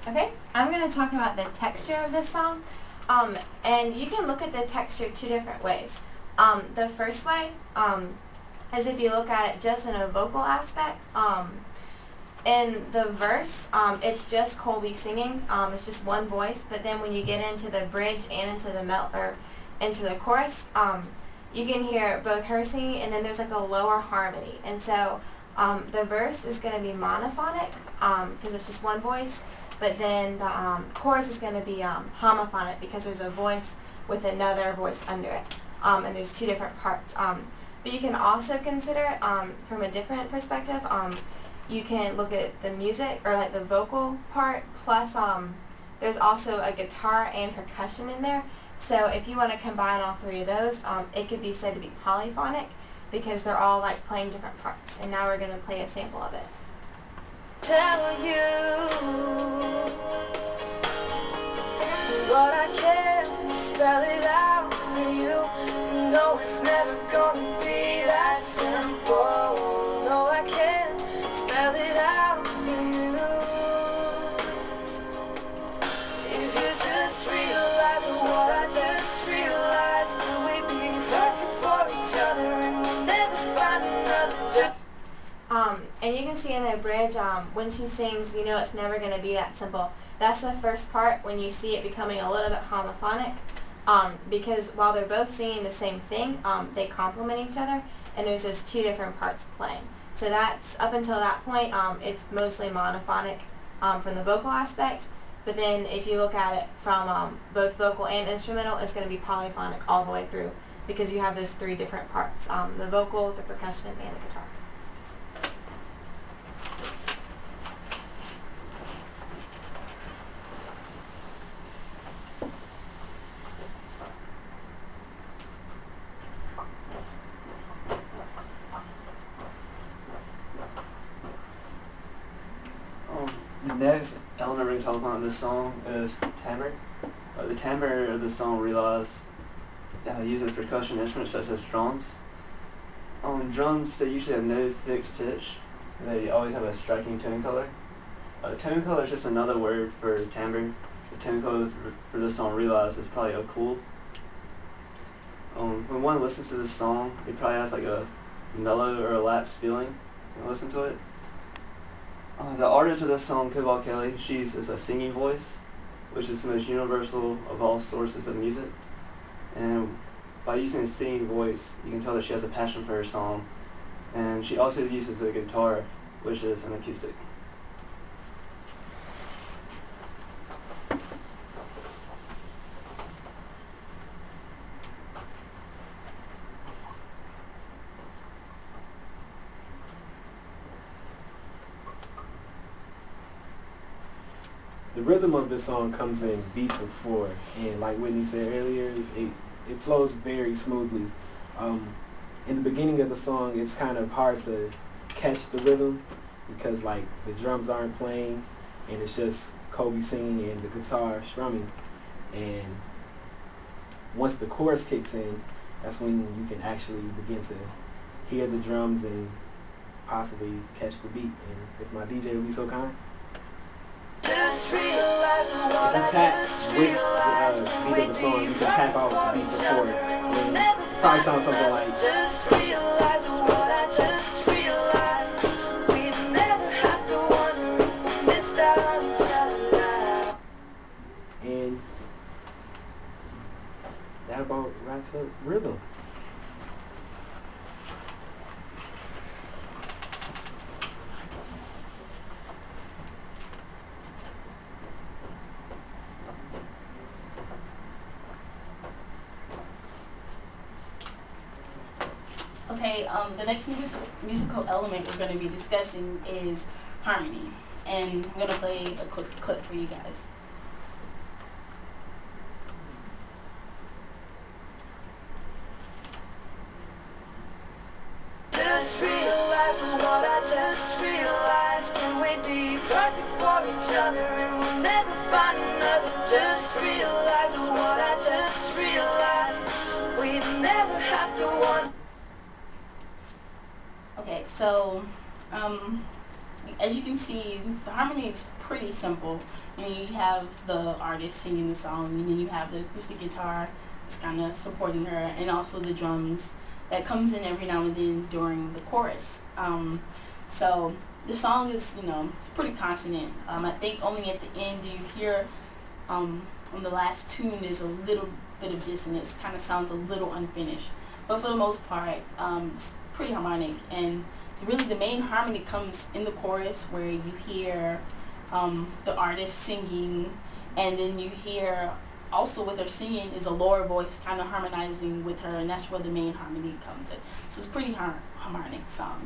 Okay, I'm going to talk about the texture of this song, and you can look at the texture two different ways. The first way is if you look at it just in a vocal aspect. In the verse, it's just Colby singing. It's just one voice, but then when you get into the bridge and into the chorus, you can hear both her singing, and then there's like a lower harmony. And so the verse is going to be monophonic because it's just one voice. But then the chorus is going to be homophonic because there's a voice with another voice under it, and there's two different parts. But you can also consider it from a different perspective. You can look at the music, or like the vocal part, plus there's also a guitar and percussion in there. So if you want to combine all three of those, it could be said to be polyphonic because they're all like playing different parts. And now we're going to play a sample of it. Tell you what I can't spell it out for you. No, it's never gonna be that simple. No, I can't spell it out for you. If you just realize what I just realized, that we'd be perfect for each other and we'll never find another. And you can see in the bridge, when she sings, you know it's never going to be that simple. That's the first part when you see it becoming a little bit homophonic, because while they're both singing the same thing, they complement each other, and there's just two different parts playing. So that's, up until that point, it's mostly monophonic from the vocal aspect, but then if you look at it from both vocal and instrumental, it's going to be polyphonic all the way through, because you have those three different parts, the vocal, the percussion, and the guitar. The next element we're going to talk about in this song is timbre. The timbre of the song uses percussion instruments such as drums. Drums, they usually have no fixed pitch. They always have a striking tone color. Tone color is just another word for timbre. The tone color for this song, Realize, is probably a cool. When one listens to this song, it probably has like a mellow or a lapsed feeling when you listen to it. The artist of this song, Cobalt Kelly, is a singing voice, which is the most universal of all sources of music. And by using a singing voice, you can tell that she has a passion for her song. And she also uses a guitar, which is an acoustic. The rhythm of this song comes in beats of 4, and like Whitney said earlier, it flows very smoothly. In the beginning of the song, it's kind of hard to catch the rhythm because like the drums aren't playing, and it's just Colby singing and the guitar strumming. And once the chorus kicks in, that's when you can actually begin to hear the drums and possibly catch the beat. And if my DJ would be so kind. Just realize what If you tap with the beat of the song, you can tap out the beats of 4. And probably sound something like. Just realize what I just realized. We'd never have to wonder if we missed out on each other now. And that about wraps up rhythm. Okay, the next musical element we're going to be discussing is harmony, and I'm going to play a quick clip for you guys. Just realize what I just realized, and we'd be perfect for each other and we'll never find another. Just realize what I just realized, we'd never have to wonder. Okay, so as you can see, the harmony is pretty simple. You have the artist singing the song, and then you have the acoustic guitar that's kind of supporting her, and also the drums that comes in every now and then during the chorus. So the song is, it's pretty consonant. I think only at the end do you hear, on the last tune, there's a little bit of dissonance, kind of sounds a little unfinished. But for the most part, it's pretty harmonic, and really the main harmony comes in the chorus, where you hear the artist singing, and then you hear also with her singing is a lower voice kind of harmonizing with her, and that's where the main harmony comes in. So it's a pretty harmonic song.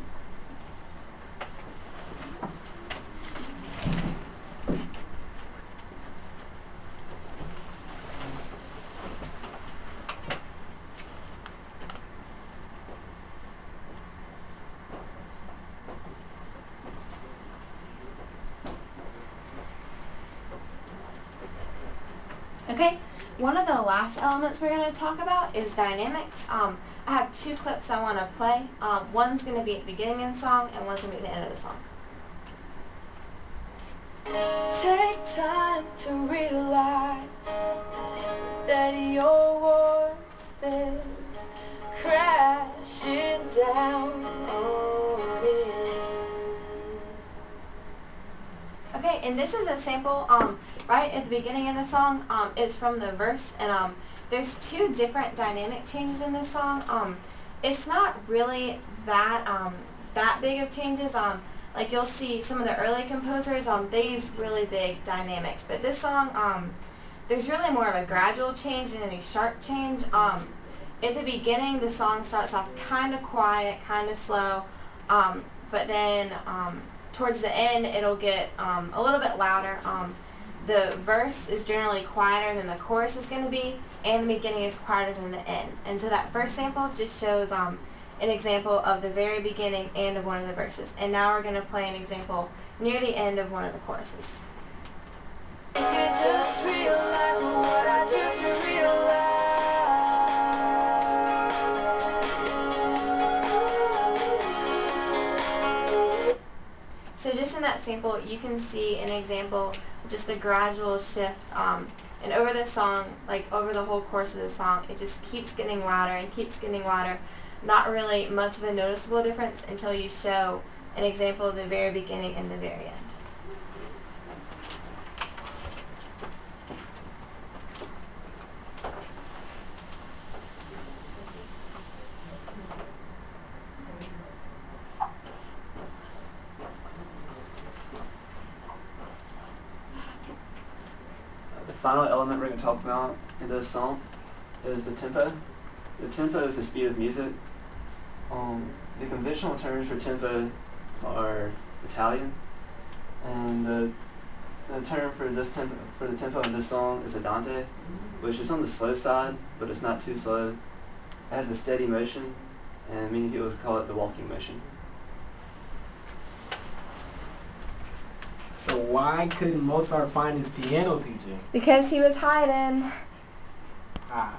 Okay, one of the last elements we're going to talk about is dynamics. I have two clips I want to play. One's going to be at the beginning of the song, and one's going to be at the end of the song. Take time to realize that your worth is crashing down on it. Okay, and this is a sample right at the beginning of the song. It's from the verse, and there's two different dynamic changes in this song. It's not really that big of changes. Like you'll see some of the early composers, they use really big dynamics, but this song, there's really more of a gradual change than any sharp change. At the beginning, the song starts off kind of quiet, kind of slow, but then towards the end, it'll get a little bit louder. The verse is generally quieter than the chorus is going to be, and the beginning is quieter than the end. And so that first sample just shows an example of the very beginning and of one of the verses. And now we're going to play an example near the end of one of the choruses. If you just realize what I just realized. So just in that sample, you can see an example, just the gradual shift, and over the song, like over the whole course of the song, it just keeps getting louder and keeps getting louder. Not really much of a noticeable difference until you show an example of the very beginning and the very end. The final element we're going to talk about in this song is the tempo. The tempo is the speed of music. The conventional terms for tempo are Italian, and the term for the tempo in this song is andante, which is on the slow side, but it's not too slow. It has a steady motion, and many people call it the walking motion. So why couldn't Mozart find his piano teacher? Because he was hiding. Ah.